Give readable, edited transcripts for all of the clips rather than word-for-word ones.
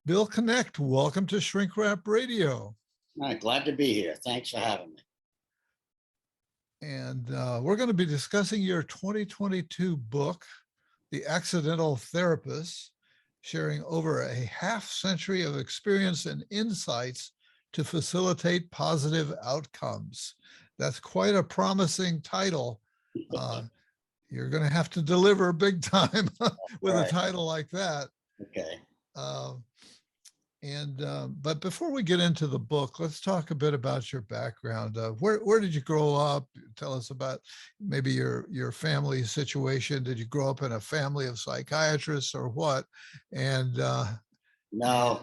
Bill Knecht, welcome to Shrink Wrap Radio. All right, glad to be here. Thanks for having me. And we're going to be discussing your 2022 book, The Accidental Therapist, sharing over a half century of experience and insights to facilitate positive outcomes. That's quite a promising title. You're going to have to deliver big time with a title like that. Okay. But before we get into the book, let's talk a bit about your background. Where did you grow up? Tell us about maybe your family situation. Did you grow up in a family of psychiatrists or what? And No.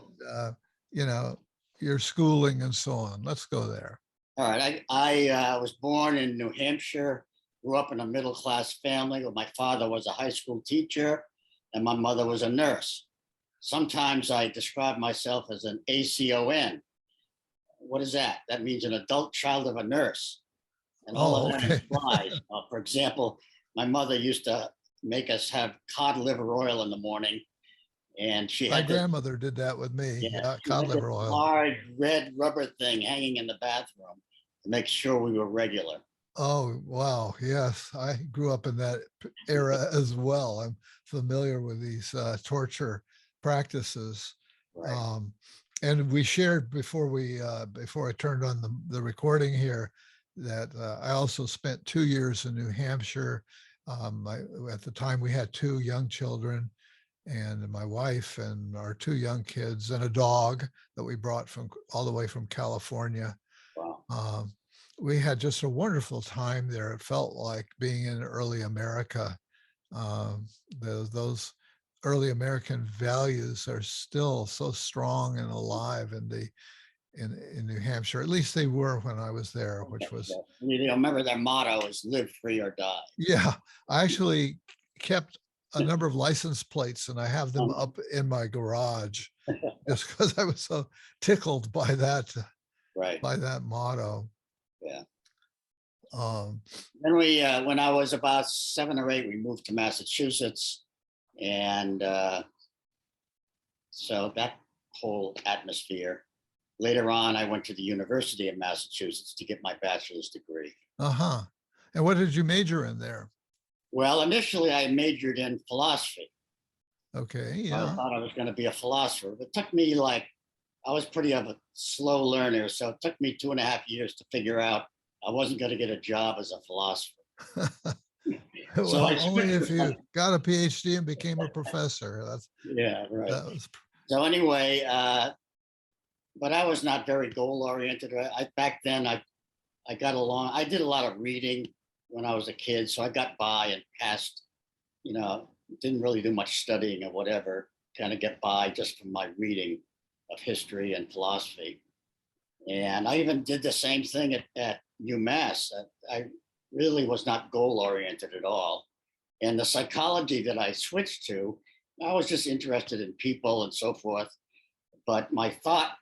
Your schooling and so on. Let's go there. All right. I was born in New Hampshire, grew up in a middle-class family where my father was a high school teacher and my mother was a nurse. Sometimes I describe myself as an ACON. What is that? That means an adult child of a nurse. And all of that implies, for example, my mother used to make us have cod liver oil in the morning. And my grandmother did that with me. Yeah, cod liver oil. Hard red rubber thing hanging in the bathroom to make sure we were regular. Oh, wow. Yes. I grew up in that era as well. I'm familiar with these torture practices. Right. And we shared before I turned on the recording here that I also spent 2 years in New Hampshire. At the time we had 2 young children and my wife and our 2 young kids and a dog that we brought all the way from California. Wow. We had just a wonderful time there. It felt like being in early America. Those early American values are still so strong and alive in New Hampshire. At least they were when I was there, which was. You remember their motto is "Live free or die." Yeah, I actually kept a number of license plates, and I have them up in my garage, just because I was so tickled by that. Right. By that motto. Yeah. Then when I was about 7 or 8, we moved to Massachusetts. And so that whole atmosphere. Later on, I went to the University of Massachusetts to get my bachelor's degree. Uh-huh. And what did you major in there? Well, initially, I majored in philosophy. Okay, yeah. I thought I was going to be a philosopher. But it took me I was pretty of a slow learner. So it took me 2.5 years to figure out I wasn't going to get a job as a philosopher. Well, so only if you got a PhD and became a professor. Yeah, right. So anyway, but I was not very goal oriented. Back then, I got along. I did a lot of reading when I was a kid, so I got by and passed. Didn't really do much studying or whatever. Kind of get by just from my reading of history and philosophy. And I even did the same thing at UMass. I really was not goal oriented at all. And the psychology that I switched to, I was just interested in people and so forth. But my thought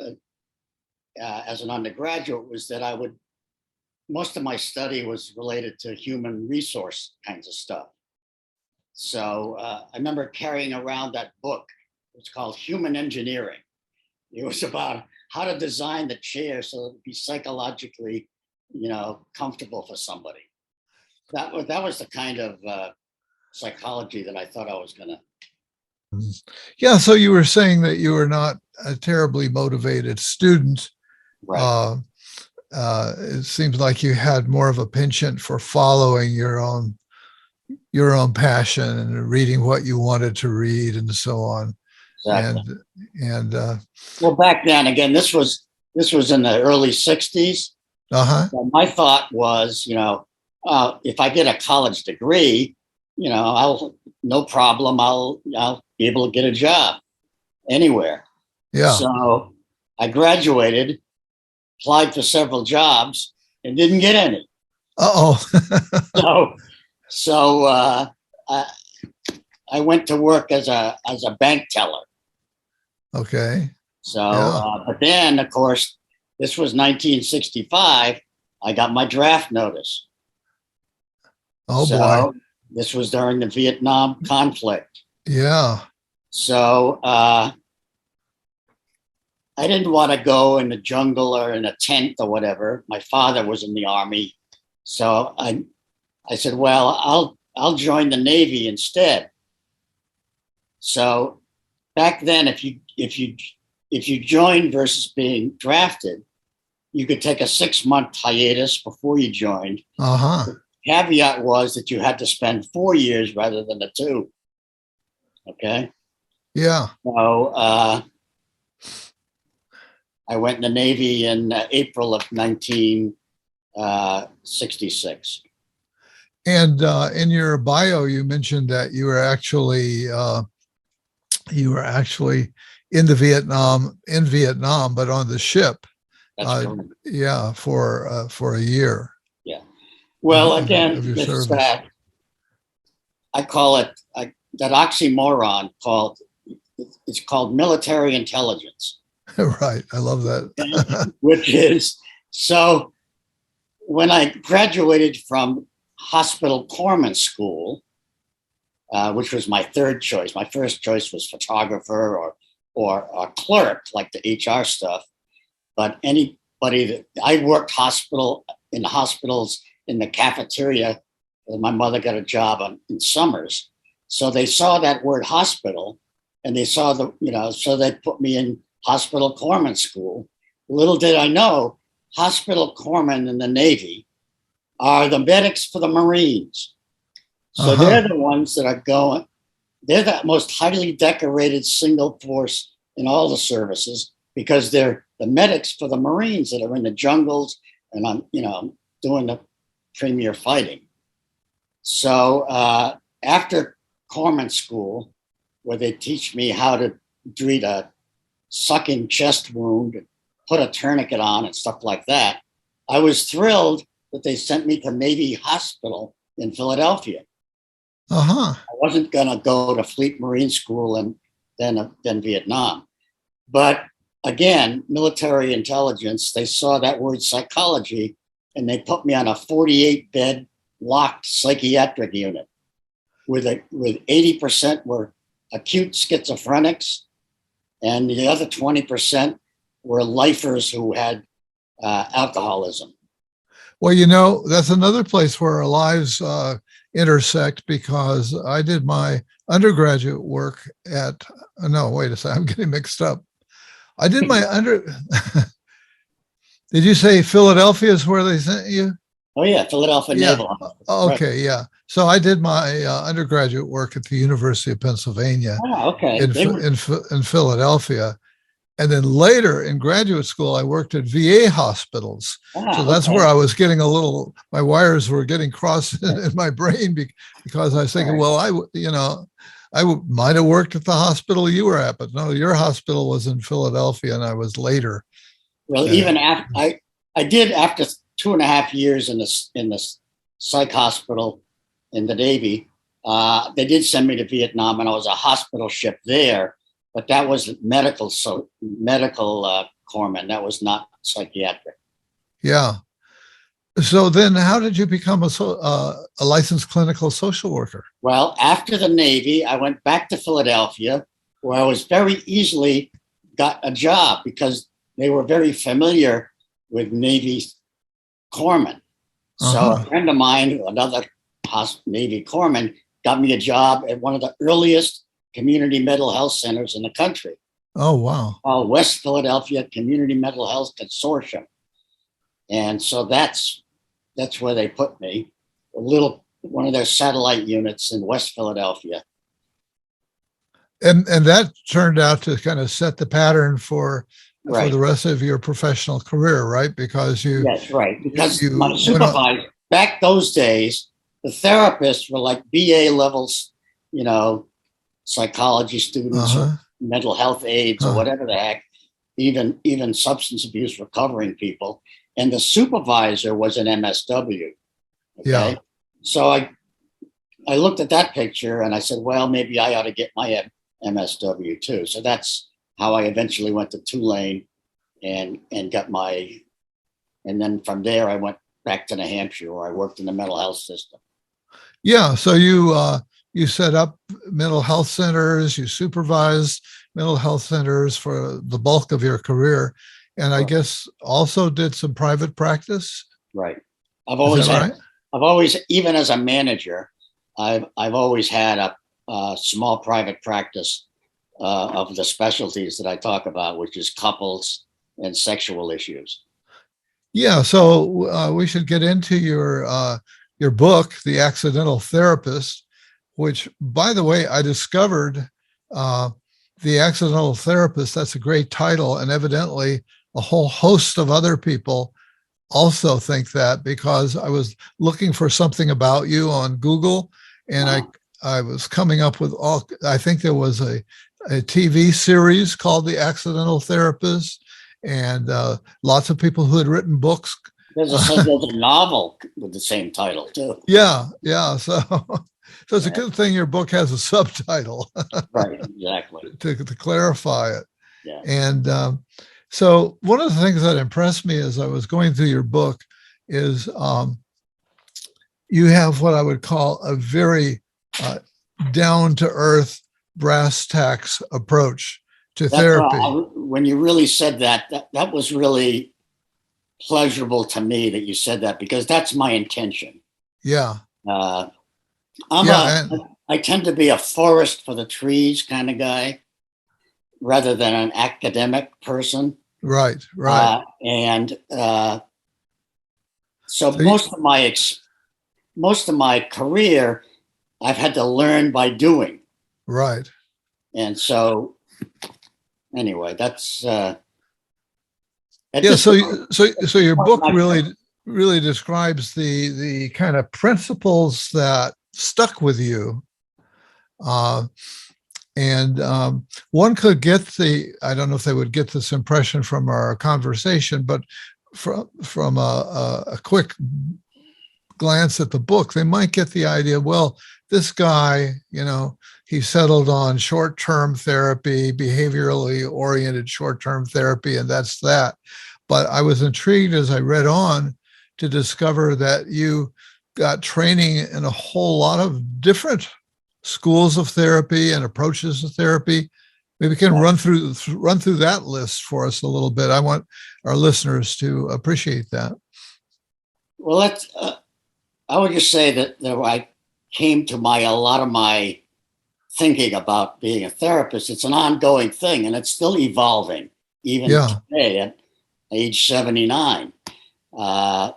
as an undergraduate was that most of my study was related to human resource kinds of stuff. So I remember carrying around that book. It's called Human Engineering. It was about how to design the chair so it would be psychologically, comfortable for somebody. That was the kind of psychology that I thought I was going to. Yeah. So you were saying that you were not a terribly motivated student. Right. It seems like you had more of a penchant for following your own passion and reading what you wanted to read and so on. Exactly. And well, back then, again, this was in the early 60s. Uh-huh. So my thought was, if I get a college degree, no problem. I'll be able to get a job anywhere. Yeah. So I graduated, applied for several jobs, and didn't get any. So I went to work as a bank teller. Okay. So, but then, of course, this was 1965. I got my draft notice. Oh, boy. This was during the Vietnam conflict. Yeah. So I didn't want to go in the jungle or in a tent or whatever. My father was in the Army. So I said, well, I'll join the Navy instead. So back then, if you joined versus being drafted, you could take a 6-month hiatus before you joined. Uh-huh. The caveat was that you had to spend 4 years rather than the 2. Okay. Yeah. So I went in the Navy in April of 1966. And in your bio, you mentioned that you were actually in Vietnam, but on the ship. That's correct. Yeah, for a year. Yeah. Well, of again, your this, service. I call it that oxymoron called. It's called military intelligence. Right. I love that. Which is, so when I graduated from hospital corpsman school, which was my third choice. My first choice was photographer or a clerk, like the HR stuff. But anybody that I worked in the hospitals in the cafeteria, my mother got a job in summers. So they saw that word hospital and they saw so they put me in hospital corpsman school. Little did I know, hospital corpsmen in the Navy are the medics for the Marines. So they're the ones that are going, they're the most highly decorated single force in all the services because they're the medics for the Marines that are in the jungles and I'm doing the premier fighting. So after corpsman school, where they teach me how to treat a sucking chest wound, and put a tourniquet on and stuff like that, I was thrilled that they sent me to Navy Hospital in Philadelphia. Uh-huh. I wasn't going to go to Fleet Marine School and then Vietnam. But again, military intelligence, they saw that word psychology and they put me on a 48-bed locked psychiatric unit with 80% were acute schizophrenics and the other 20% were lifers who had alcoholism. Well, that's another place where our lives intersect because I did my undergraduate work no, wait a second, I'm getting mixed up. I did my did you say Philadelphia is where they sent you? Oh yeah, Philadelphia Naval Hospital. Okay, right. Yeah. So I did my undergraduate work at the University of Pennsylvania in Philadelphia. And then later in graduate school, I worked at VA hospitals. So that's where I was getting my wires were getting crossed in my brain because I was thinking, well, I might have worked at the hospital you were at, but no, your hospital was in Philadelphia and I was later. Well, even after I did after 2.5 years in the psych hospital in the Navy, they did send me to Vietnam and I was a hospital ship there. But that was medical corpsman. That was not psychiatric. Yeah. So then how did you become a licensed clinical social worker? Well, after the Navy, I went back to Philadelphia where I was very easily got a job because they were very familiar with Navy corpsmen. So a friend of mine, another Navy corpsman, got me a job at one of the earliest community mental health centers in the country. Oh, wow. Called West Philadelphia Community Mental Health Consortium. And so that's where they put me, one of their satellite units in West Philadelphia. And that turned out to kind of set the pattern for the rest of your professional career, right? Because That's right. Because my supervisor, back those days, the therapists were like BA levels, psychology students or mental health aides or whatever the heck, even substance abuse recovering people. And the supervisor was an MSW. Okay? Yeah. So I looked at that picture and I said, well, maybe I ought to get my MSW too. So that's how I eventually went to Tulane and got and then from there I went back to New Hampshire where I worked in the mental health system. Yeah. So you set up mental health centers, you supervised, mental health centers for the bulk of your career, and I Right. guess also did some private practice. Right. I've Is always that had, right? I've always, even as a manager, I've always had a small private practice of the specialties that I talk about, which is couples and sexual issues. Yeah. So we should get into your book, The Accidental Therapist, which, by the way, I discovered uh, The Accidental Therapist. That's a great title, and evidently a whole host of other people also think that, because I was looking for something about you on Google, and Wow. I was coming up with all. I think there was a TV series called The Accidental Therapist, and lots of people who had written books. There's a novel with the same title too. Yeah, yeah. So so it's a Yeah, good thing your book has a subtitle right, exactly. to clarify it. Yeah. And so one of the things that impressed me as I was going through your book is you have what I would call a very down to earth, brass tacks approach to That's therapy. when you really said that, that was really pleasurable to me that you said that, because that's my intention. Yeah, Uh, I'm yeah, and I tend to be a forest for the trees kind of guy rather than an academic person. right, right. And so So you, most of my career, I've had to learn by doing. right. And so anyway, that's at Yeah. this point, So your book my, really describes the kind of principles that stuck with you. Uh, and one could get I don't know if they would get this impression from our conversation, but from a quick glance at the book, they might get the idea, well, this guy, he settled on short-term therapy, behaviorally oriented short-term therapy, and that's that. But I was intrigued as I read on to discover that you got training in a whole lot of different schools of therapy and approaches to therapy. Maybe we can run through that list for us a little bit. I want our listeners to appreciate that. well, that's I would just say that I came to a lot of my thinking about being a therapist. It's an ongoing thing, and it's still evolving, even Yeah. today at age 79. Uh,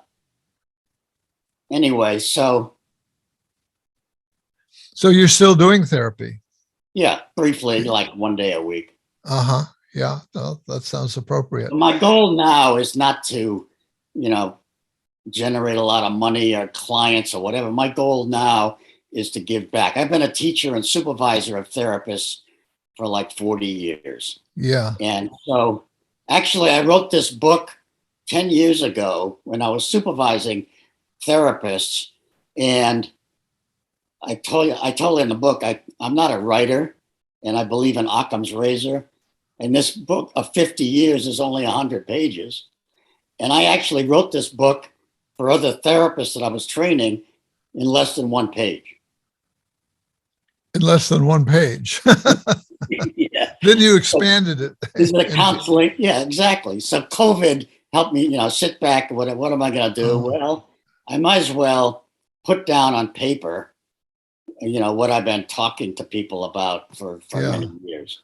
anyway, so So you're still doing therapy? yeah, briefly, like one day a week. Uh-huh. Yeah, no, that sounds appropriate. My goal now is not to, you know, generate a lot of money or clients or whatever. My goal now is to give back. I've been a teacher and supervisor of therapists for like 40 years. Yeah. And so actually, I wrote this book 10 years ago when I was supervising therapists. And I told in the book, I'm not a writer, and I believe in Occam's razor. And this book of 50 years is only 100 pages. And I actually wrote this book for other therapists that I was training in less than one page. In less than one page. Yeah. Then you expanded it. Is it a counseling? Yeah, exactly. So COVID helped me, sit back. What am I going to do? Well, I might as well put down on paper, what I've been talking to people about for Yeah. many years.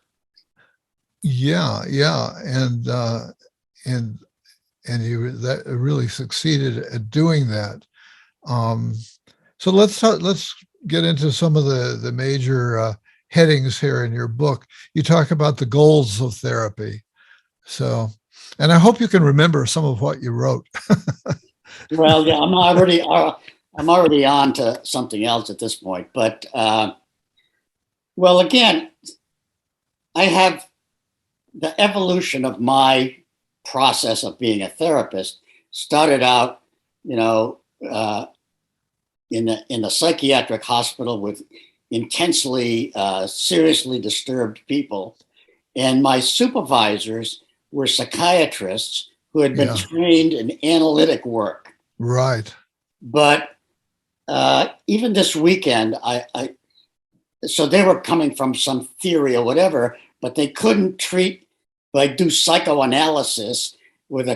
Yeah, yeah. And you that really succeeded at doing that. So let's get into some of the major headings here in your book. You talk about the goals of therapy. So, and I hope you can remember some of what you wrote. Well, yeah, I'm already on to something else at this point. But well, again, I have the evolution of my process of being a therapist started out, in the psychiatric hospital with intensely, seriously disturbed people, and my supervisors were psychiatrists who had been Yeah, trained in analytic work. right. But even this weekend, so they were coming from some theory or whatever, but they couldn't do psychoanalysis with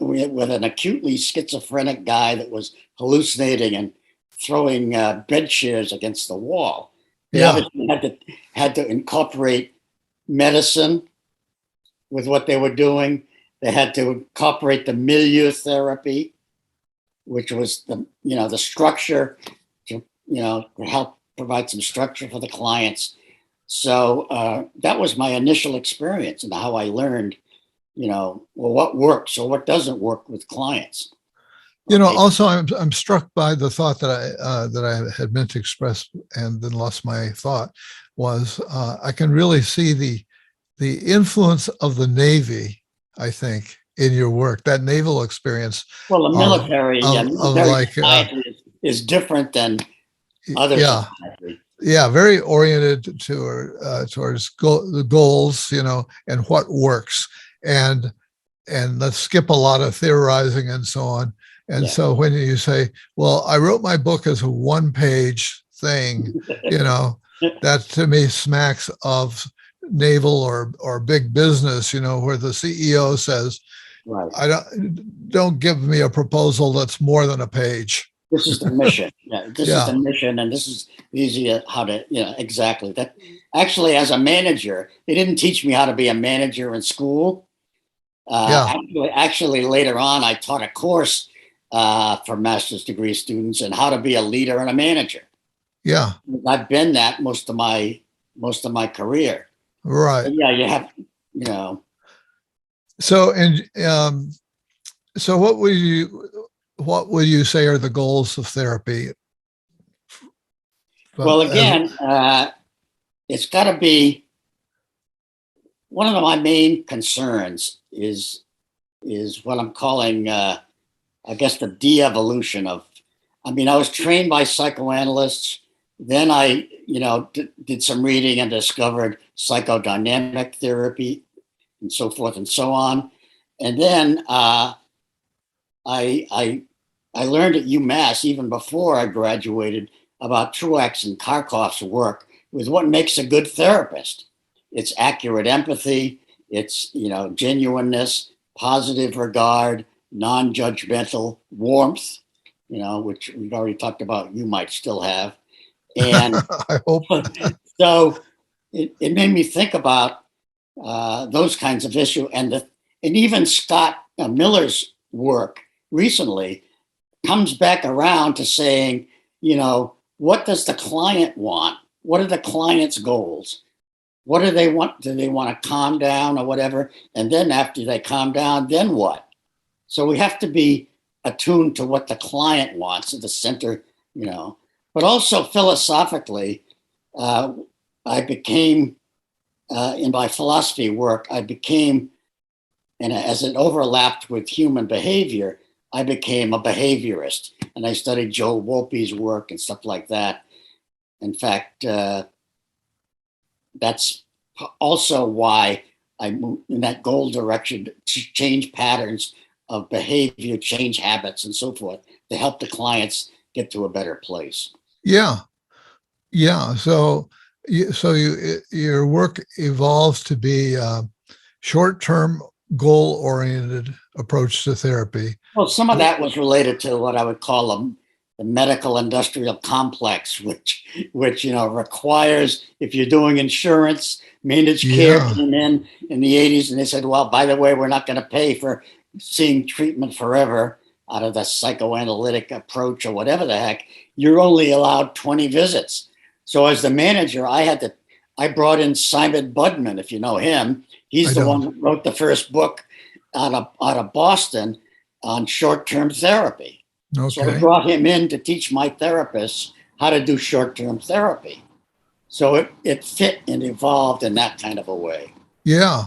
with an acutely schizophrenic guy that was hallucinating and throwing bed chairs against the wall. They Yeah. obviously had to incorporate medicine with what they were doing. They had to incorporate the milieu therapy, which was the structure to help provide some structure for the clients. So that was my initial experience and how I learned, what works or what doesn't work with clients. Okay. Also, I'm struck by the thought that I had meant to express and then lost my thought was I can really see the influence of the Navy, I think, in your work, that naval experience. Well, the military, like society is different than other societies. Yeah, very oriented towards the goals, and what works, and let's skip a lot of theorizing and so on. And so when you say, well, I wrote my book as a one-page thing, that to me smacks of naval or big business, where the CEO says, right, don't give me a proposal that's more than a page. This is the mission. This is the mission, and this is easy how to, exactly that. Actually, as a manager, they didn't teach me how to be a manager in school. Actually, later on, I taught a course for master's degree students and how to be a leader and a manager. Yeah, I've been that most of my career. Right. But yeah, you have, So so what would you say are the goals of therapy? Well, again, it's got to be one of my main concerns is what I'm calling, I guess, the de-evolution of. I mean, I was trained by psychoanalysts. Then I, did some reading and discovered psychodynamic therapy and so forth and so on. And then I learned at UMass, even before I graduated, about Truax and Karkoff's work with what makes a good therapist. It's accurate empathy, it's genuineness, positive regard, non-judgmental, warmth, which we've already talked about. You might still have, and I hope so. It made me think about those kinds of issues, and even Scott Miller's work recently comes back around to saying, what does the client want? What are the client's goals? What do they want? Do they want to calm down or whatever? And then after they calm down, then what? So we have to be attuned to what the client wants at the center, but also philosophically, I became, in my philosophy work, and as it overlapped with human behavior, I became a behaviorist, and I studied Joe Wolpe's work and stuff like that. In fact, that's also why I moved in that goal direction to change patterns of behavior, change habits, and so forth to help the clients get to a better place. Yeah. So your work evolves to be short-term, goal-oriented approach to therapy. Well, some of that was related to what I would call the medical industrial complex, which requires, if you're doing insurance, managed care came in the 80s, and they said, well, by the way, we're not going to pay for seeing treatment forever out of the psychoanalytic approach or whatever the heck. You're only allowed 20 visits. So as the manager, I brought in Simon Budman, if you know him. He's the one who wrote the first book out of Boston on short-term therapy. Okay. So I brought him in to teach my therapists how to do short-term therapy. So it fit and evolved in that kind of a way. Yeah.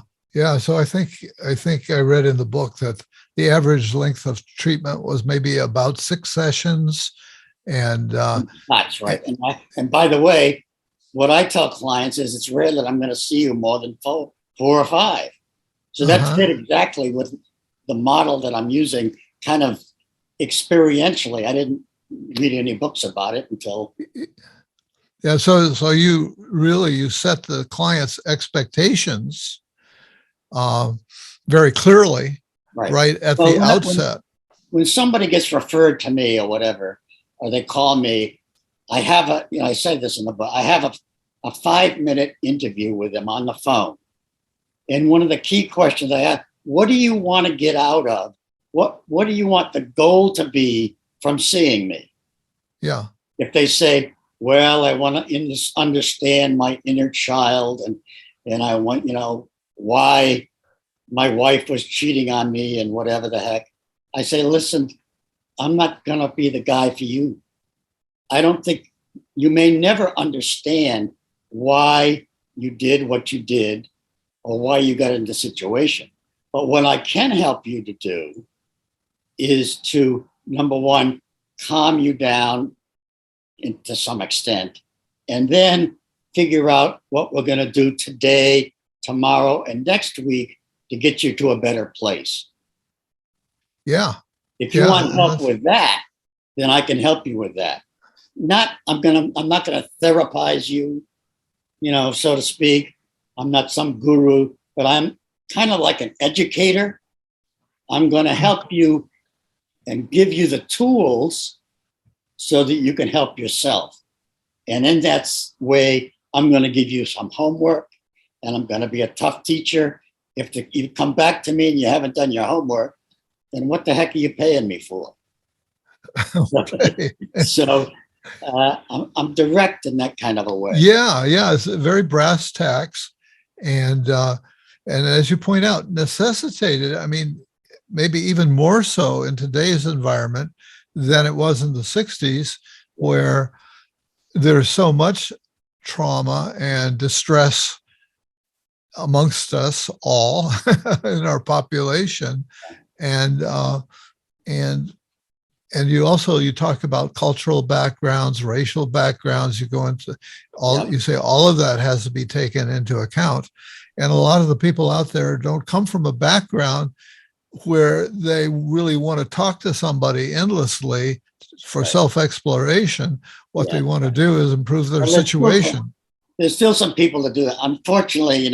So I think I read in the book that the average length of treatment was maybe about 6 sessions. And that's right. And by the way, what I tell clients is it's rare that I'm going to see you more than 4 or 5. So that fit exactly with the model that I'm using, kind of experientially. I didn't read any books about it until Yeah. So you set the client's expectations uh, very clearly, Right. right at Well, the outset. when somebody gets referred to me or whatever, or they call me, I have I said this in the book, I have a 5-minute interview with them on the phone. And one of the key questions I ask, what do you want to get out of? What do you want the goal to be from seeing me? Yeah. If they say, well, I want to understand my inner child, and I want, why my wife was cheating on me and whatever the heck. I say, listen, I'm not going to be the guy for you. I don't think you may never understand why you did what you did or why you got into the situation. But what I can help you to do is to, number one, calm you down to some extent, and then figure out what we're going to do today, tomorrow, and next week to get you to a better place. Yeah. If you want help with that, then I can help you with that. I'm not gonna therapize you, so to speak. I'm not some guru, but I'm kind of like an educator. I'm going to help you and give you the tools so that you can help yourself. And in that way, I'm going to give you some homework, and I'm going to be a tough teacher. If you come back to me and you haven't done your homework, then what the heck are you paying me for? Okay. So I'm direct in that kind of a way. Yeah, it's a very brass tacks, and as you point out, necessitated. I mean, maybe even more so in today's environment than it was in the '60s, where there's so much trauma and distress amongst us all in our population, and you talk about cultural backgrounds, racial backgrounds. You go into you say all of that has to be taken into account. And a lot of the people out there don't come from a background where they really want to talk to somebody endlessly for self-exploration. What they want to do is improve their situation. There's still some people that do that. Unfortunately,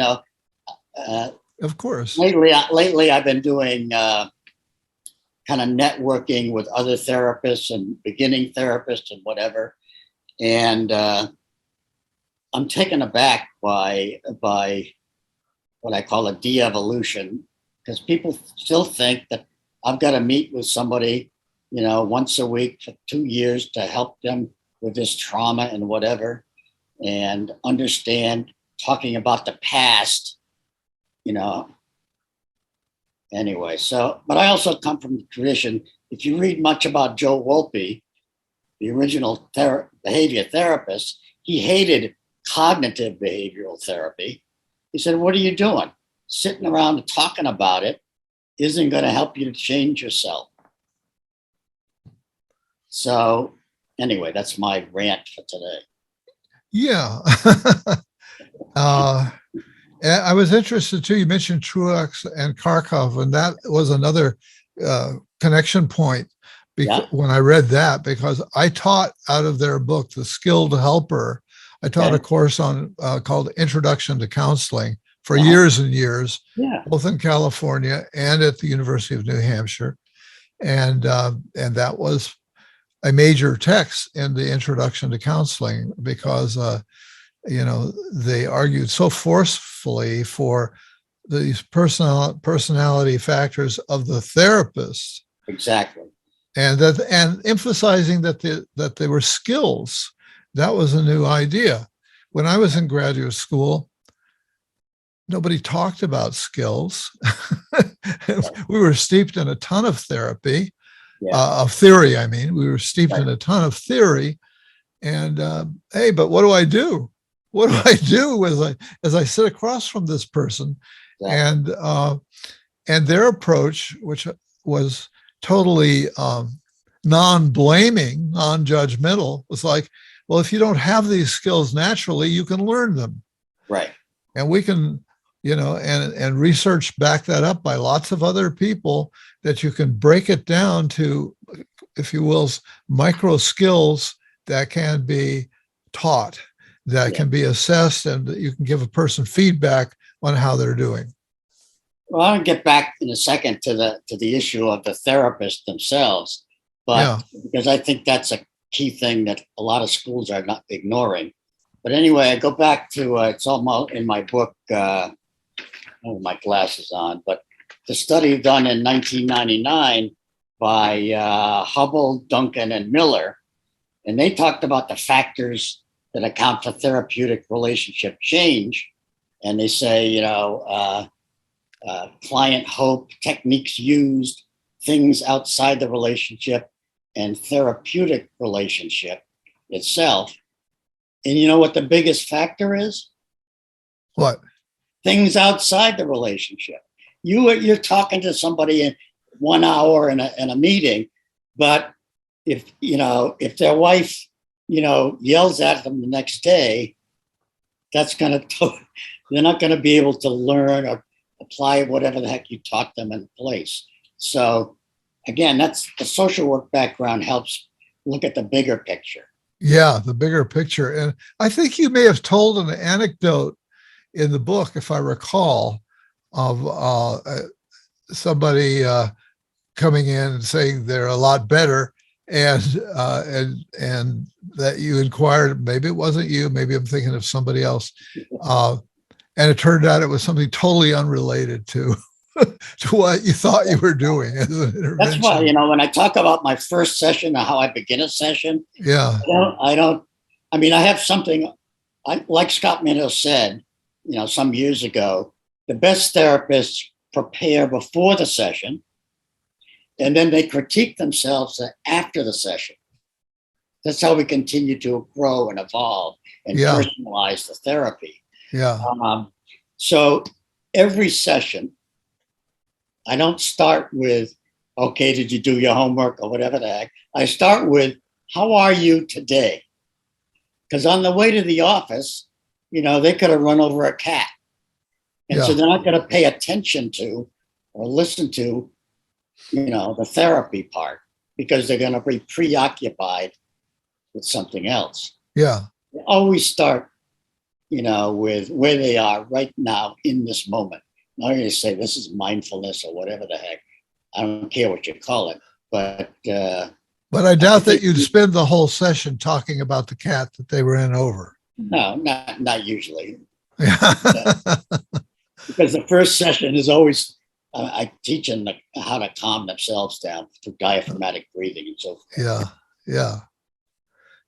of course. Lately I've been doing kind of networking with other therapists and beginning therapists and whatever. And I'm taken aback by what I call a de-evolution, because people still think that I've got to meet with somebody, once a week for 2 years to help them with this trauma and whatever, and understand talking about the past, Anyway, but I also come from the tradition. If you read much about Joe Wolpe, the original behavior therapist, he hated cognitive behavioral therapy. He said, what are you doing? Sitting around and talking about it isn't going to help you to change yourself. So anyway, that's my rant for today. Yeah. I was interested too. You mentioned Truex and Kharkov, and that was another connection point when I read that, because I taught out of their book, The Skilled Helper. I taught a course on called Introduction to Counseling for years and years, both in California and at the University of New Hampshire, and that was a major text in the Introduction to Counseling, because they argued so forcefully for these personality factors of the therapist. Exactly. And emphasizing that they were skills. That was a new idea. When I was in graduate school, nobody talked about skills. We were steeped in a ton of therapy, of theory. I mean, we were steeped in a ton of theory. And hey, but what do I do? What do I do as I sit across from this person? And their approach, which was totally non-blaming, non-judgmental, was like, well, if you don't have these skills naturally, you can learn them. Right. And we can, and research back that up by lots of other people, that you can break it down to, if you will, micro skills that can be taught. that Yeah. can be assessed and that you can give a person feedback on how they're doing. Well, I'll get back in a second to the issue of the therapists themselves, but because I think that's a key thing that a lot of schools are not ignoring. But anyway, I go back to it's almost in my book. Oh, my glasses on, but the study done in 1999 by Hubble, Duncan, and Miller, and they talked about the factors that account for therapeutic relationship change, and they say, client hope, techniques used, things outside the relationship, and therapeutic relationship itself. And you know what the biggest factor is? What? Things outside the relationship. You're talking to somebody in 1 hour in a meeting, but if their wife, yells at them the next day, that's they're not going to be able to learn or apply whatever the heck you taught them in place. So again, that's the social work background helps look at the bigger picture. Yeah, the bigger picture. And I think you may have told an anecdote in the book, if I recall, of somebody coming in and saying they're a lot better, and that you inquired, maybe it wasn't you, maybe I'm thinking of somebody else, and it turned out it was something totally unrelated to to what you thought you were doing as an intervention. That's why, when I talk about my first session or how I begin a session, yeah, I have something, like Scott Minow said, some years ago, the best therapists prepare before the session, and then they critique themselves after the session. That's how we continue to grow and evolve and personalize the therapy. Yeah. So every session, I don't start with, okay, did you do your homework or whatever the heck? I start with, how are you today? Because on the way to the office, they could have run over a cat. And so they're not going to pay attention to or listen to, the therapy part, because they're going to be preoccupied with something else. Yeah. They always start, with where they are right now in this moment. I'm not going to say this is mindfulness or whatever the heck. I don't care what you call it, but I doubt that you'd spend the whole session talking about the cat that they ran over. No, not usually. Yeah. Because the first session is always, I teach them how to calm themselves down through diaphragmatic breathing and so forth.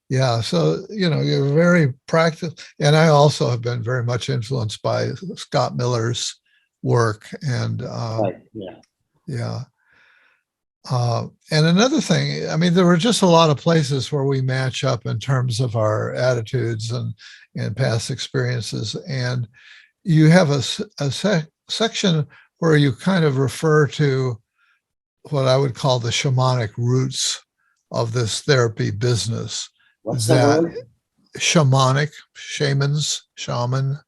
Yeah. So, you're very practical. And I also have been very much influenced by Scott Miller's work. And Right. Yeah. And another thing, there were just a lot of places where we match up in terms of our attitudes and past experiences. And you have a section where you kind of refer to what I would call the shamanic roots of this therapy business. What's the word? Shamanic, shaman.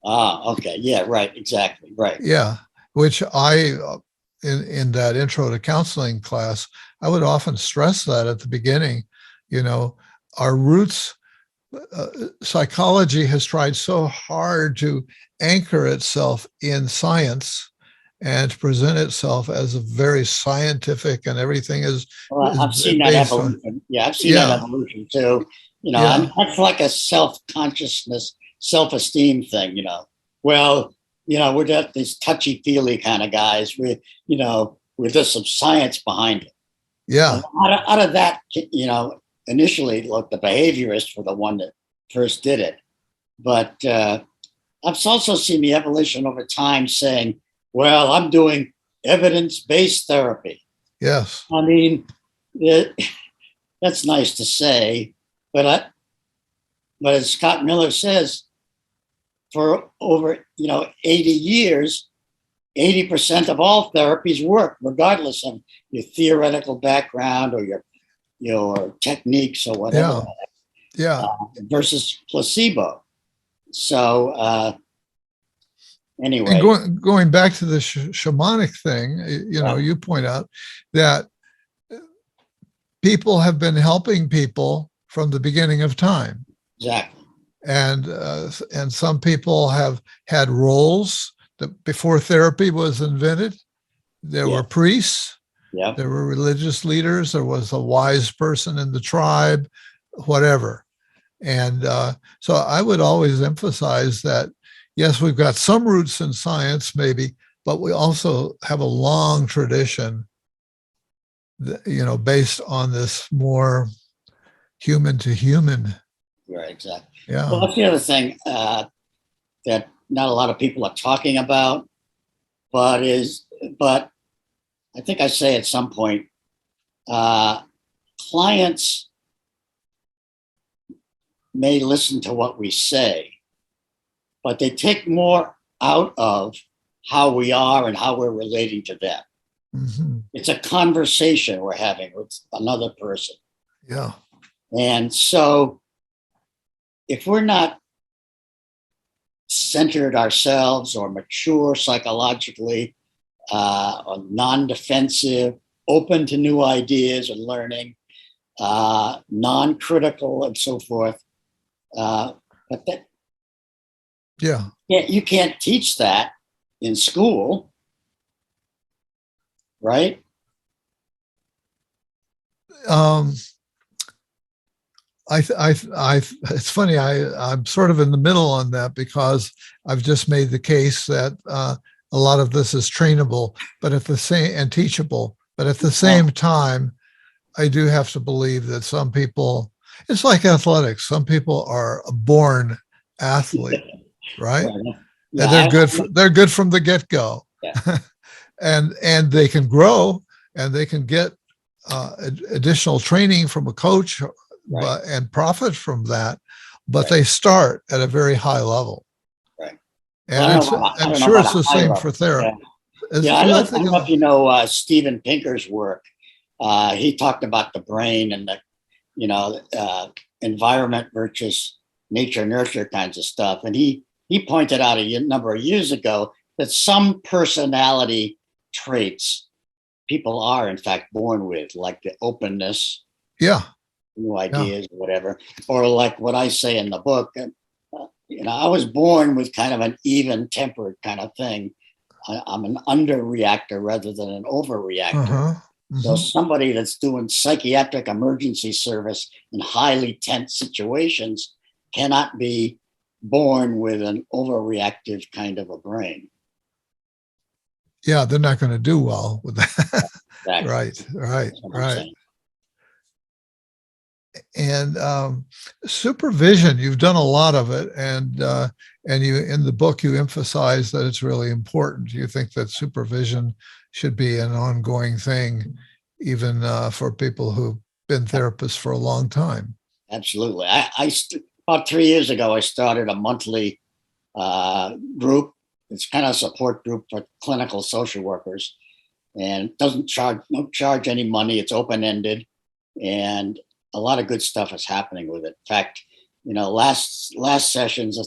Okay. Yeah, right. Exactly. Right. Yeah. Which in that intro to counseling class, I would often stress that at the beginning, our roots, psychology has tried so hard to anchor itself in science and to present itself as a very scientific, and everything is. I've seen that evolution. I've seen that evolution too. That's like a self-consciousness, self-esteem thing. We're just these touchy-feely kind of guys. There's some science behind it. Yeah. Out of that, initially, look, the behaviorists were the one that first did it. But I've also seen the evolution over time saying, well, I'm doing evidence-based therapy. Yes. That's nice to say, but as Scott Miller says, for over 80 years, 80% of all therapies work, regardless of your theoretical background or your techniques or whatever. Yeah. Versus placebo. So anyway, and going back to the shamanic thing, you point out that people have been helping people from the beginning of time. Exactly. and some people have had roles that before therapy was invented. There were priests, there were religious leaders, there was a wise person in the tribe, whatever. And so I would always emphasize that, yes, we've got some roots in science, maybe, but we also have a long tradition, based on this more human to human. Right, exactly. Yeah. Well, that's the other thing that not a lot of people are talking about, but I think I say at some point, clients may listen to what we say, but they take more out of how we are and how we're relating to them. Mm-hmm. It's a conversation we're having with another person. Yeah. And so if we're not centered ourselves or mature psychologically, or non-defensive, open to new ideas and learning, non-critical and so forth, but that, you can't teach that in school, right? It's funny. I'm sort of in the middle on that, because I've just made the case that a lot of this is trainable, but and teachable. But at the same time, I do have to believe that some people, it's like athletics. Some people are a born athlete, right? Yeah, And they're good from the get-go. Yeah. and they can grow, and they can get additional training from a coach, right. and profit from that, but they start at a very high level. Right. And I'm sure it's the same for therapy. Yeah, I don't know if you know Steven Pinker's work. He talked about the brain and the, environment versus nature nurture kinds of stuff. And he pointed out a number of years ago that some personality traits people are in fact born with, like the openness, new ideas, or whatever, or like what I say in the book. I was born with kind of an even tempered kind of thing. I'm an underreactor rather than an overreactor. Mm-hmm. So somebody that's doing psychiatric emergency service in highly tense situations cannot be born with an overreactive kind of a brain. Yeah, they're not going to do well with that. Exactly. Right. And supervision, you've done a lot of it, and you, in the book, you emphasize that it's really important. You think that supervision should be an ongoing thing, even for people who've been therapists for a long time. Absolutely. About 3 years ago, I started a monthly group. It's kind of a support group for clinical social workers, and don't charge any money. It's open-ended, and a lot of good stuff is happening with it. In fact, last sessions,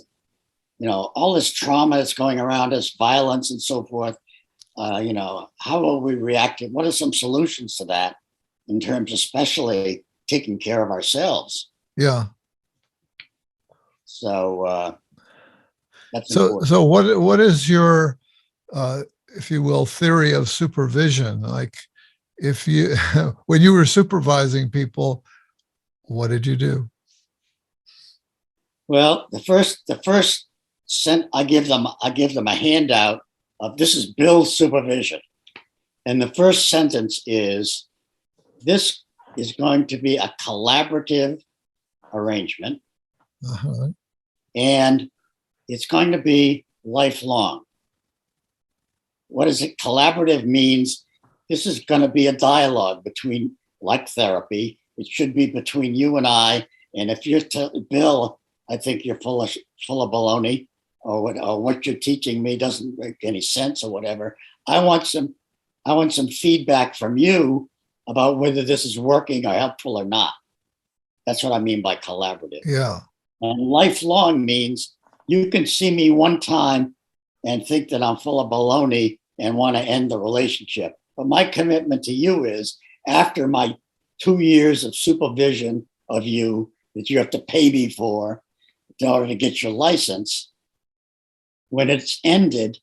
all this trauma that's going around us, violence and so forth, how will we react? What are some solutions to that in terms, especially taking care of ourselves? Yeah. So that's important. So what is your, if you will, theory of supervision? Like, if you, when you were supervising people, what did you do? Well, the first I give them a handout of, this is Bill's supervision. And the first sentence is, this is going to be a collaborative arrangement. Uh-huh. And it's going to be lifelong. What is it? Collaborative means this is going to be a dialogue between, like therapy, it should be between you and I. And if you're Bill, I think you're full of baloney, or what you're teaching me doesn't make any sense, or whatever. I want some feedback from you about whether this is working or helpful or not. That's what I mean by collaborative. Yeah. And lifelong means you can see me one time and think that I'm full of baloney and want to end the relationship. But my commitment to you is, after my 2 years of supervision of you that you have to pay me for, in order to get your license. When it's ended,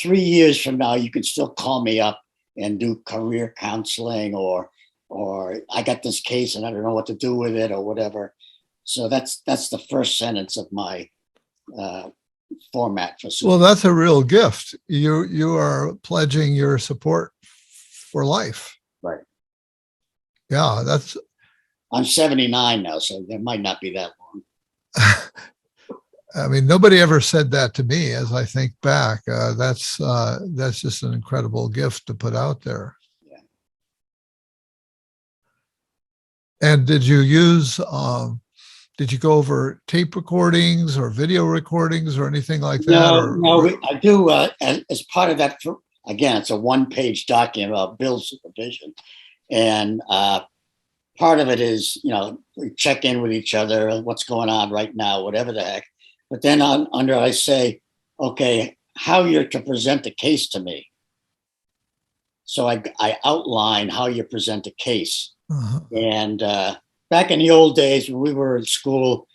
3 years from now, you can still call me up and do career counseling, or I got this case and I don't know what to do with it, or whatever. So that's the first sentence of my format for supervision. Well, that's a real gift. You are pledging your support for life. Right. Yeah, that's. I'm 79 now, so it might not be that long. I mean, nobody ever said that to me. As I think back, that's just an incredible gift to put out there. Yeah. And did you use? Did you go over tape recordings or video recordings or anything like that? I do. As part of that, again, it's a one-page document about Bill's supervision, and part of it is, we check in with each other, what's going on right now, whatever the heck. But then under I say, okay, how you're to present the case to me. So I outline how you present a case. Uh-huh. And back in the old days when we were in school,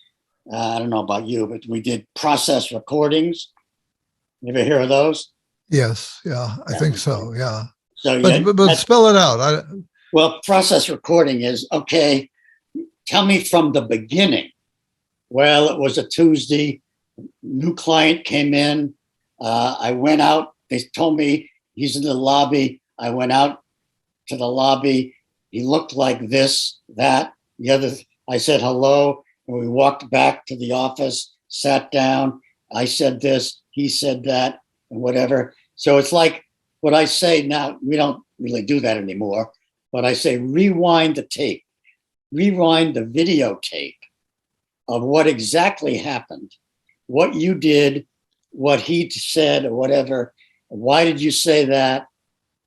I don't know about you, but we did process recordings. You ever hear of those? Yes. Yeah, I think so. Yeah. So, but spell it out. Well, process recording is, okay, tell me from the beginning. Well, it was a Tuesday. New client came in. I went out. They told me he's in the lobby. I went out to the lobby. He looked like this, that, the other. I said hello, and we walked back to the office, sat down. I said this, he said that, and whatever. So it's like what I say now. We don't really do that anymore, but I say rewind the tape, rewind the videotape of what exactly happened, what you did, what he said, or whatever. Why did you say that?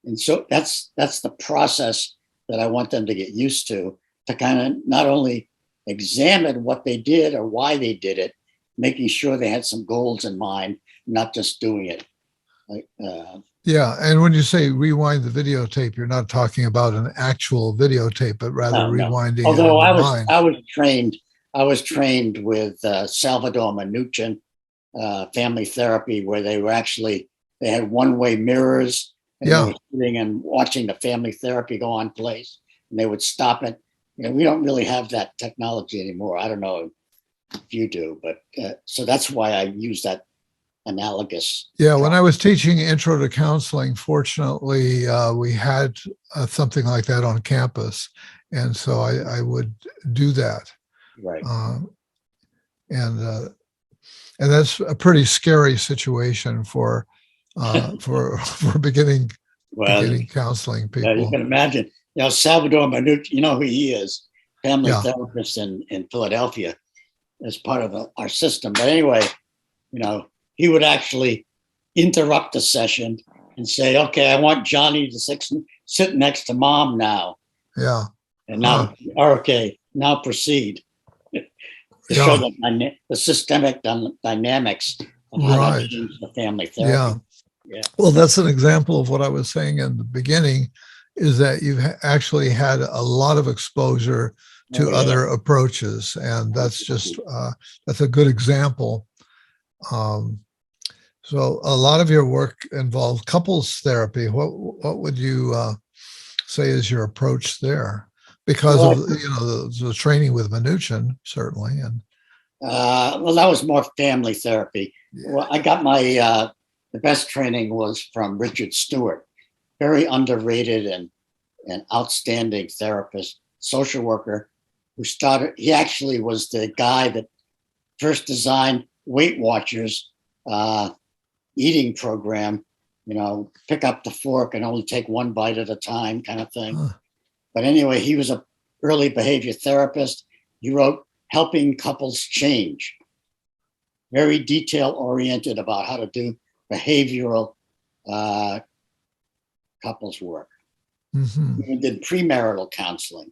And so that's the process that I want them to get used to kind of not only examine what they did or why they did it, making sure they had some goals in mind, not just doing it. Yeah, and when you say rewind the videotape, you're not talking about an actual videotape, but rather rewinding. Although it I was trained with Salvador Minuchin, family therapy, where they had one-way mirrors, and they were sitting and watching the family therapy go on place, and they would stop it. We don't really have that technology anymore. I don't know if you do, but so that's why I use that analogous. Yeah, when I was teaching Intro to Counseling, fortunately, we had something like that on campus, and so I would do that. Right. And that's a pretty scary situation for beginning counseling people. Yeah, you can imagine. Salvador Minuchin, you know who he is, family therapist in Philadelphia, as part of our system. But anyway, he would actually interrupt the session and say, okay, I want Johnny to sit next to mom now. Yeah. And now, okay, now proceed. To show the systemic dynamics of how to change the family therapy. Yeah. Well, that's an example of what I was saying in the beginning, is that you've actually had a lot of exposure to other approaches. And that's just, that's a good example. So a lot of your work involves couples therapy. What would you say is your approach there? Because of the training with Minuchin, certainly. And well, that was more family therapy. Yeah. Well, I got my the best training was from Richard Stewart, very underrated and outstanding therapist, social worker, who started. He actually was the guy that first designed Weight Watchers eating program. Pick up the fork and only take one bite at a time, kind of thing. Huh. But anyway, he was an early behavior therapist. He wrote Helping Couples Change, very detail oriented about how to do behavioral couples work. Mm-hmm. He did premarital counseling.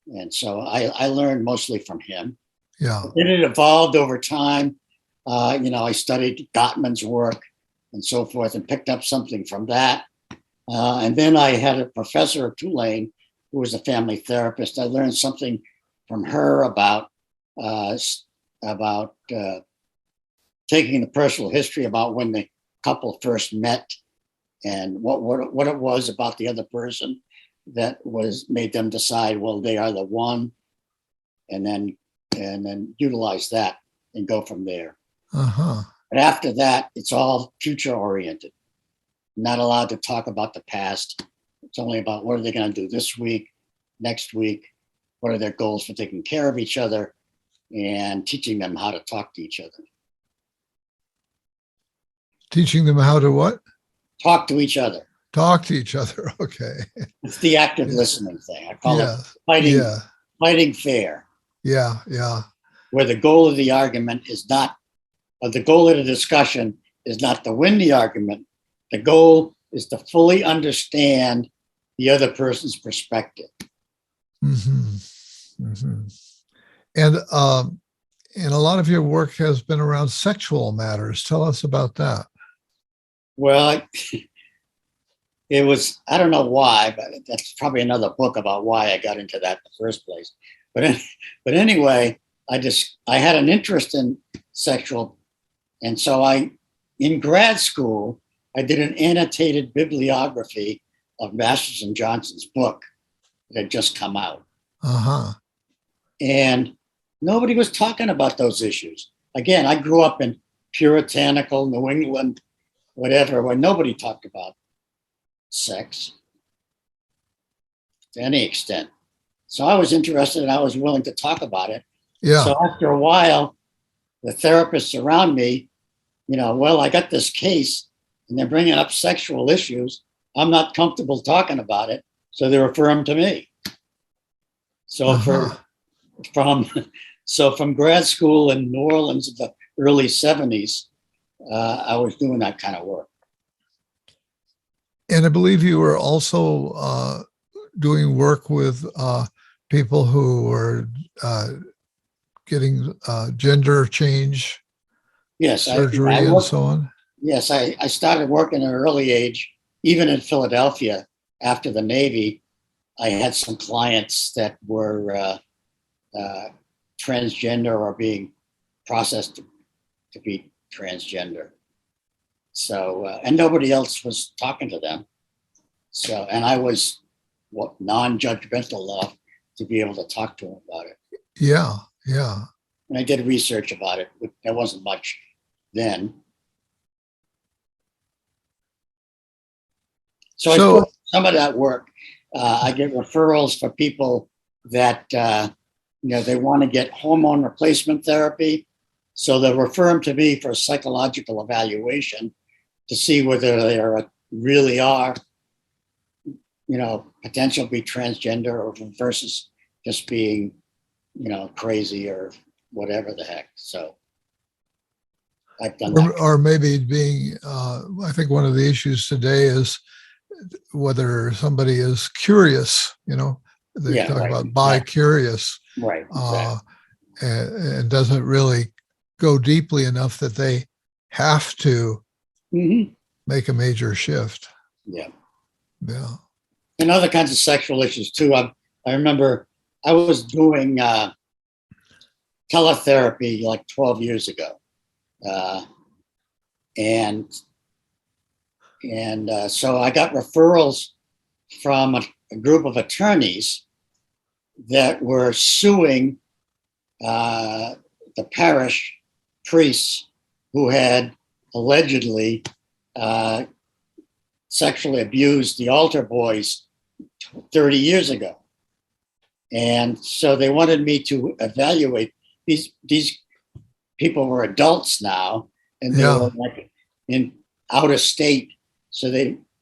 And so I learned mostly from him. Yeah. Then it evolved over time. I studied Gottman's work and so forth and picked up something from that. And then I had a professor at Tulane who was a family therapist. I learned something from her about about taking the personal history about when the couple first met and what it was about the other person that made them decide, well, they are the one, and then utilize that and go from there. Uh-huh. But after that, it's all future oriented. Not allowed to talk about the past. It's only about what are they going to do this week, next week, what are their goals for taking care of each other, and teaching them how to talk to each other. Teaching them how to what? Talk to each other. Talk to each other. Okay. It's the active listening thing. I call it fighting fair. Yeah. Yeah. Where the goal of the argument is not, or the goal of the discussion is not to win the argument. The goal is to fully understand the other person's perspective. Mm-hmm. Mm-hmm. And a lot of your work has been around sexual matters. Tell us about that. Well, it was, I don't know why, but that's probably another book about why I got into that in the first place. But anyway, I had an interest in sexual. And so in grad school, I did an annotated bibliography of Masters and Johnson's book that had just come out. Uh-huh. And nobody was talking about those issues. Again, I grew up in puritanical New England, whatever, where nobody talked about sex to any extent. So I was interested and I was willing to talk about it. Yeah. So after a while, the therapists around me, well, I got this case and they're bringing up sexual issues. I'm not comfortable talking about it. So they refer them to me. So from grad school in New Orleans in the early 70s, I was doing that kind of work. And I believe you were also doing work with people who were getting gender change surgery and so on. Yes, I started working at an early age, even in Philadelphia after the Navy. I had some clients that were transgender or being processed to be transgender. So, and nobody else was talking to them. So, and I was non-judgmental enough to be able to talk to them about it. Yeah, yeah. And I did research about it. There wasn't much then. So I put some of that work. I get referrals for people that, they want to get hormone replacement therapy. So they'll refer them to me for a psychological evaluation to see whether they really are, potential to be transgender or versus just being, crazy or whatever the heck. So I've done that. Or maybe being, I think one of the issues today is whether somebody is curious, they talk about bi-curious. Right. Exactly. And doesn't really go deeply enough that they have to make a major shift. Yeah. Yeah. And other kinds of sexual issues too. I remember I was doing teletherapy like 12 years ago. And so I got referrals from a group of attorneys that were suing the parish priests who had allegedly sexually abused the altar boys 30 years ago. And so they wanted me to evaluate these people were adults now, and they were like in out of state. So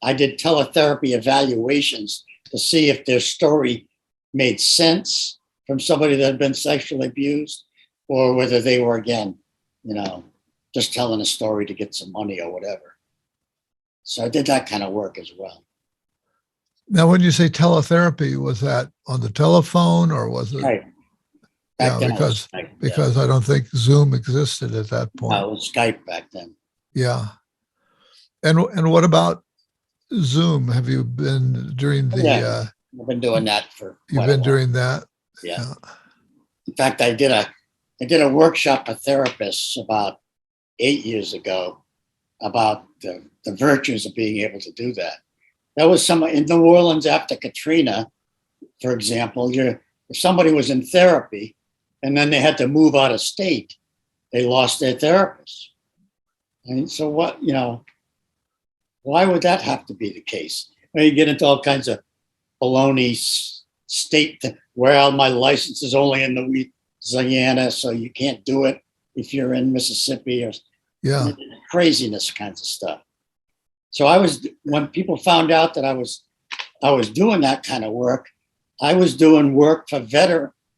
I did teletherapy evaluations to see if their story made sense from somebody that had been sexually abused, or whether they were, again, just telling a story to get some money or whatever. So I did that kind of work as well. Now, when you say teletherapy, was that on the telephone or was it? Right. Because I don't think Zoom existed at that point. No, it was Skype back then. Yeah. And what about Zoom? Have you been during the? I've been doing that for. You've been doing that. Yeah. In fact, I did I did a workshop for therapists about 8 years ago about the virtues of being able to do that. That was in New Orleans after Katrina, for example. If somebody was in therapy and then they had to move out of state, they lost their therapist. And so why would that have to be the case? You get into all kinds of baloney state. Well, my license is only in Louisiana, so you can't do it if you're in Mississippi, or craziness kinds of stuff. So when people found out that I was doing that kind of work, I was doing work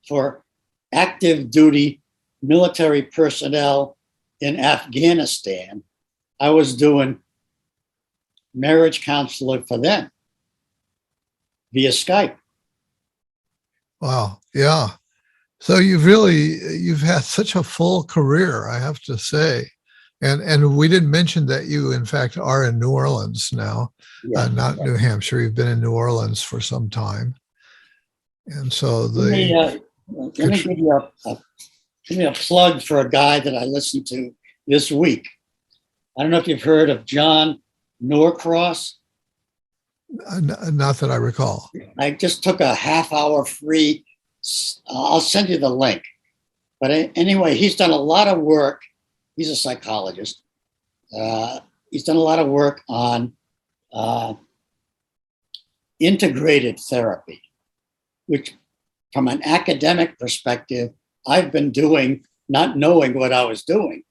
for active duty military personnel in Afghanistan. I was doing marriage counseling for them via Skype. Wow. Yeah. So you've had such a full career, I have to say. And we didn't mention that you, in fact, are in New Orleans now, not New Hampshire. You've been in New Orleans for some time. And so let me give you a plug for a guy that I listened to this week. I don't know if you've heard of John Norcross. Not that I recall. I just took a half-hour free. I'll send you the link. But anyway, he's done a lot of work. He's a psychologist. He's done a lot of work on integrated therapy, which from an academic perspective, I've been doing, not knowing what I was doing.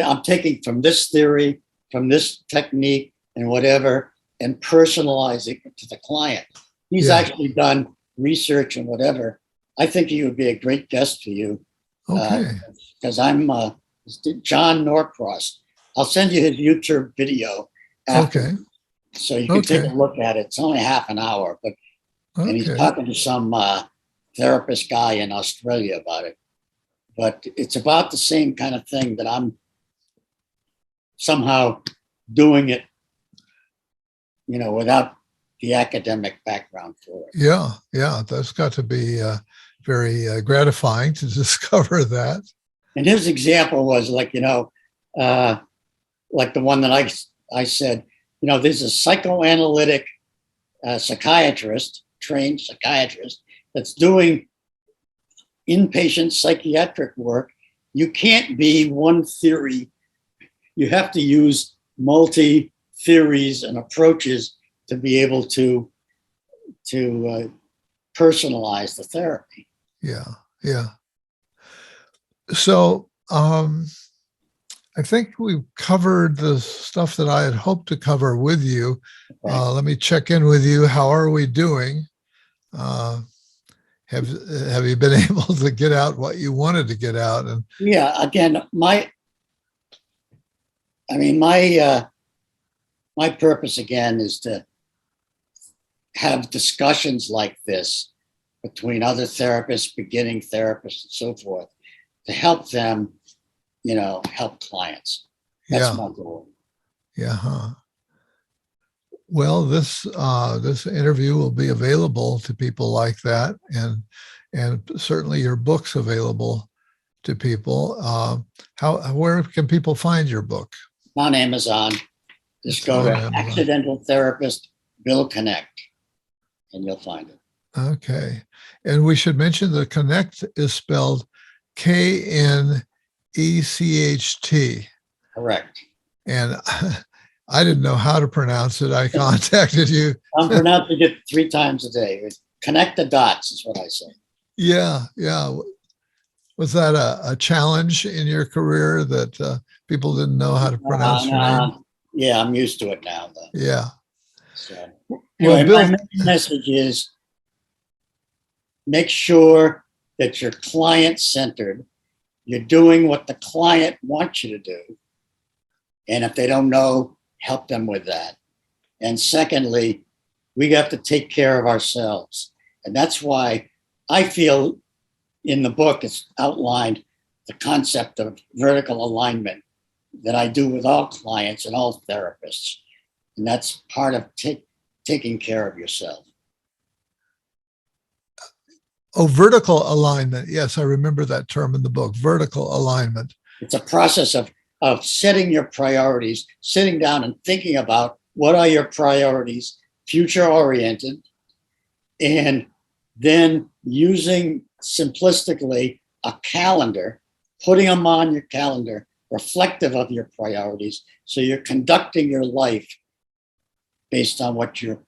I'm taking from this theory, from this technique and whatever, and personalizing it to the client. He's actually done research and whatever. I think he would be a great guest for you. Okay. Because I'm John Norcross. I'll send you his YouTube video after, okay. So you can take a look at it. It's only half an hour, and he's talking to some therapist guy in Australia about it. But it's about the same kind of thing that I'm somehow doing it, without the academic background for it. Yeah, that's got to be very gratifying to discover that. And his example was like the one that I said, there's a psychoanalytic psychiatrist, trained psychiatrist, that's doing inpatient psychiatric work. You can't be one theory. You have to use multi theories and approaches to be able to personalize the therapy. Yeah. So I think we've covered the stuff that I had hoped to cover with you. Let me check in with you. How are we doing? Have you been able to get out what you wanted to get out? And again, my purpose again is to have discussions like this between other therapists, beginning therapists, and so forth, to help them, help clients. That's my goal. Yeah. Well, this interview will be available to people like that, and certainly your book's available to people. Where can people find your book? On Amazon. Just go to Accidental Therapist Bill Knecht, and you'll find it. Okay. And we should mention the Knecht is spelled Knecht. Correct. And I didn't know how to pronounce it. I contacted you. I'm pronouncing it 3 times a day. Connect the dots is what I say. Yeah. Was that a challenge in your career that people didn't know how to pronounce your name? Yeah, I'm used to it now, though. Yeah. So, anyway, my main message is make sure that you're client-centered. You're doing what the client wants you to do. And if they don't know, help them with that. And secondly, we have to take care of ourselves. And that's why I feel in the book it's outlined the concept of vertical alignment that I do with all clients and all therapists. And that's part of taking care of yourself. Oh, vertical alignment. Yes, I remember that term in the book, vertical alignment. It's a process of setting your priorities, sitting down and thinking about what are your priorities, future oriented, and then using simplistically a calendar, putting them on your calendar, reflective of your priorities. So you're conducting your life based on what your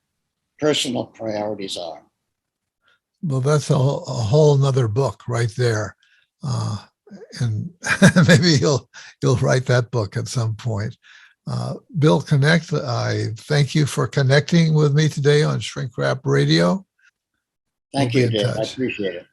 personal priorities are. Well, that's a whole nother book right there. And maybe you'll write that book at some point. Bill Knecht, I thank you for connecting with me today on Shrink Wrap Radio. Thank you, Dave. I appreciate it.